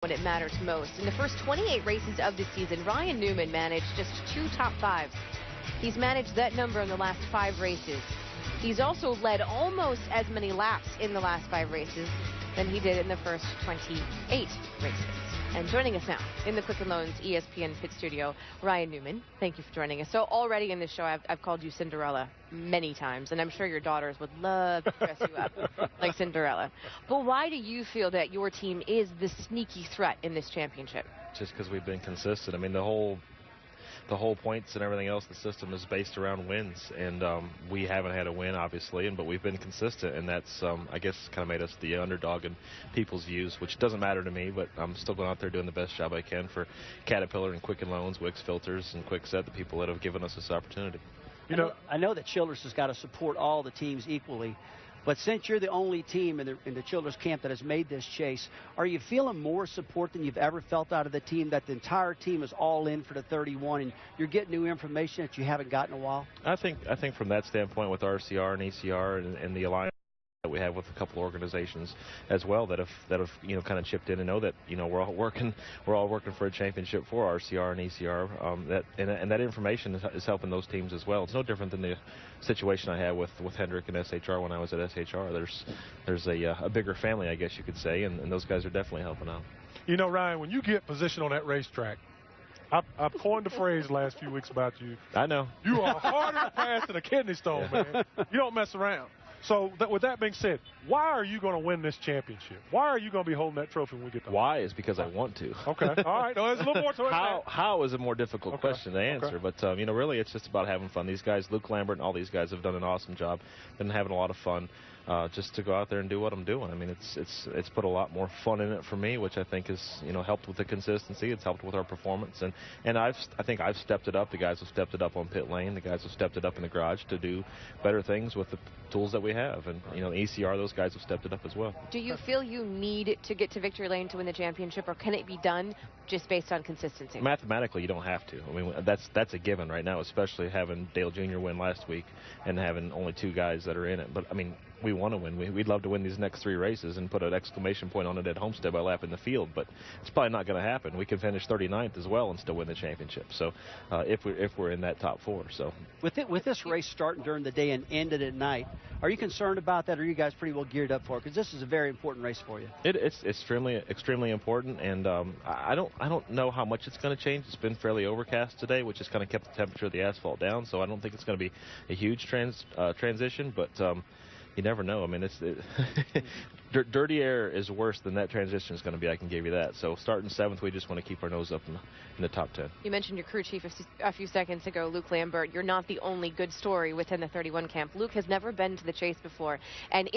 when it matters most. In the first 28 races of the season, Ryan Newman managed just 2 top 5s. He's managed that number in the last 5 races. He's also led almost as many laps in the last 5 races than he did in the first 28 races. And joining us now in the Quicken Loans ESPN Pit Studio, Ryan Newman. Thank you for joining us. So already in this show, I've called you Cinderella many times, and I'm sure your daughters would love to dress you up like Cinderella. But why do you feel that your team is the sneaky threat in this championship? Just because we've been consistent. I mean, the whole points and everything else, the system is based around wins, and we haven't had a win, obviously, but we've been consistent, and that's, I guess, kind of made us the underdog in people's views, which doesn't matter to me, but I'm still going out there doing the best job I can for Caterpillar and Quicken Loans, Wix Filters, and Quickset, the people that have given us this opportunity. I know that Childress has got to support all the teams equally, but since you're the only team in the Childress camp that has made this chase, are you feeling more support than you've ever felt out of the team, that the entire team is all in for the 31 and you're getting new information that you haven't gotten in a while? I think from that standpoint, with RCR and ECR and the alliance that we have with a couple organizations as well that have kind of chipped in and know that we're all working for a championship for RCR and ECR, and that information is helping those teams as well. It's no different than the situation I had with Hendrick and SHR when I was at SHR. There's a bigger family, I guess you could say, and those guys are definitely helping out. Ryan, when you get positioned on that racetrack, I've coined the phrase the last few weeks about you. I know. You are harder to pass than a kidney stone, man. You don't mess around. So with that being said, why are you going to win this championship? Why are you going to be holding that trophy when we get there? Why is because I want to. Okay. All right. No, there's a little more to it. How is a more difficult question to answer. But, really it's just about having fun. These guys, Luke Lambert and all these guys have done an awesome job. Been having a lot of fun. Just to go out there and do what I'm doing. I mean, it's put a lot more fun in it for me, which I think has helped with the consistency. It's helped with our performance, and I think I've stepped it up. The guys have stepped it up on pit lane. The guys have stepped it up in the garage to do better things with the tools that we have. And ECR, those guys have stepped it up as well. Do you feel you need to get to victory lane to win the championship, or can it be done just based on consistency? Mathematically, you don't have to. I mean, that's a given right now, especially having Dale Jr. win last week and having only 2 guys that are in it. But I mean, we want to win. We'd love to win these next 3 races and put an exclamation point on it at Homestead by lapping the field, but it's probably not going to happen. We can finish 39th as well and still win the championship. So if we're in that top 4, so with this race starting during the day and ended at night, are you concerned about that, or are you guys pretty well geared up for it? Because this is a very important race for you. It's extremely important, and I don't know how much it's going to change. It's been fairly overcast today, which has kind of kept the temperature of the asphalt down. So I don't think it's going to be a huge transition, but you never know. I mean, dirty air is worse than that transition is going to be. I can give you that. So starting 7th, we just want to keep our nose up in the top 10. You mentioned your crew chief a few seconds ago, Luke Lambert. You're not the only good story within the 31 camp. Luke has never been to the chase before, and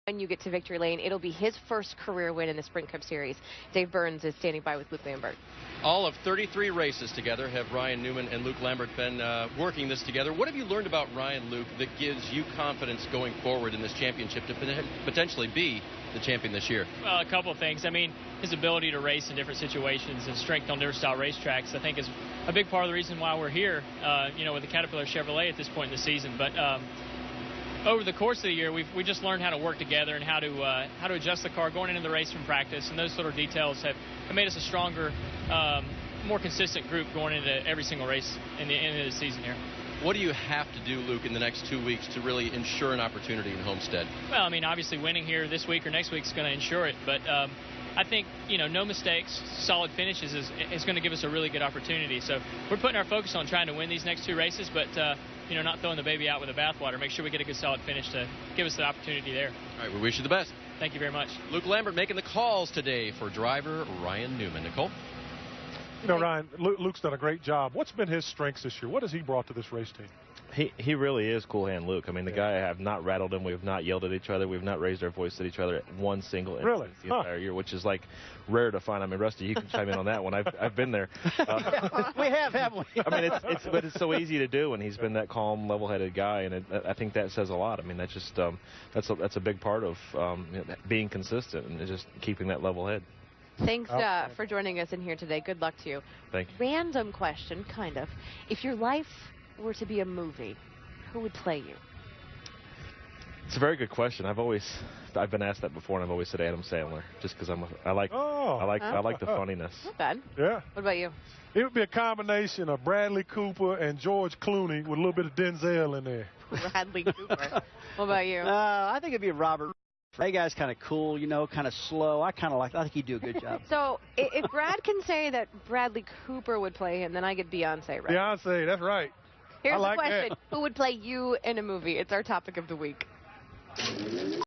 when you get to victory lane, it'll be his first career win in the Sprint Cup Series. Dave Burns is standing by with Luke Lambert. All of 33 races together have Ryan Newman and Luke Lambert been working this together. What have you learned about Ryan, Luke, that gives you confidence going forward in this championship to potentially be the champion this year? Well, a couple of things. I mean, his ability to race in different situations and strength on different style racetracks, I think, is a big part of the reason why we're here, with the Caterpillar Chevrolet at this point in the season. But over the course of the year, we just learned how to work together and how to adjust the car going into the race from practice, and those sort of details have made us a stronger, more consistent group going into every single race in the end of the season here. What do you have to do, Luke, in the next 2 weeks to really ensure an opportunity in Homestead? Well, I mean, obviously winning here this week or next week is going to ensure it, but I think, no mistakes, solid finishes is going to give us a really good opportunity. So we're putting our focus on trying to win these next 2 races, but not throwing the baby out with the bathwater. Make sure we get a good solid finish to give us the opportunity there. All right, we wish you the best. Thank you very much. Luke Lambert making the calls today for driver Ryan Newman. Nicole? Ryan, Luke's done a great job. What's been his strengths this year? What has he brought to this race team? He really is Cool Hand Luke. I mean, the guy, I have not rattled him. We have not yelled at each other. We've not raised our voice at each other at one single instance the entire year, which is like rare to find. I mean, Rusty, you can chime in on that one. I've been there. We have, haven't we? I mean, but it's so easy to do, and he's been that calm, level-headed guy, and I think that says a lot. I mean, that's just that's a big part of being consistent and just keeping that level head. Thanks for joining us in here today. Good luck to you. Thank you. Random question, kind of. If your life were to be a movie, who would play you? It's a very good question. I've been asked that before, and I've always said Adam Sandler, just because I like the funniness. Not bad. Yeah. What about you? It would be a combination of Bradley Cooper and George Clooney with a little bit of Denzel in there. Bradley Cooper. What about you? I think it'd be Robert. That guy's kind of cool, you know, kind of slow. I think he'd do a good job. So if Brad can say that Bradley Cooper would play him, then I get Beyonce, right? Beyonce, that's right. Here's I like the question. that. Who would play you in a movie? It's our topic of the week.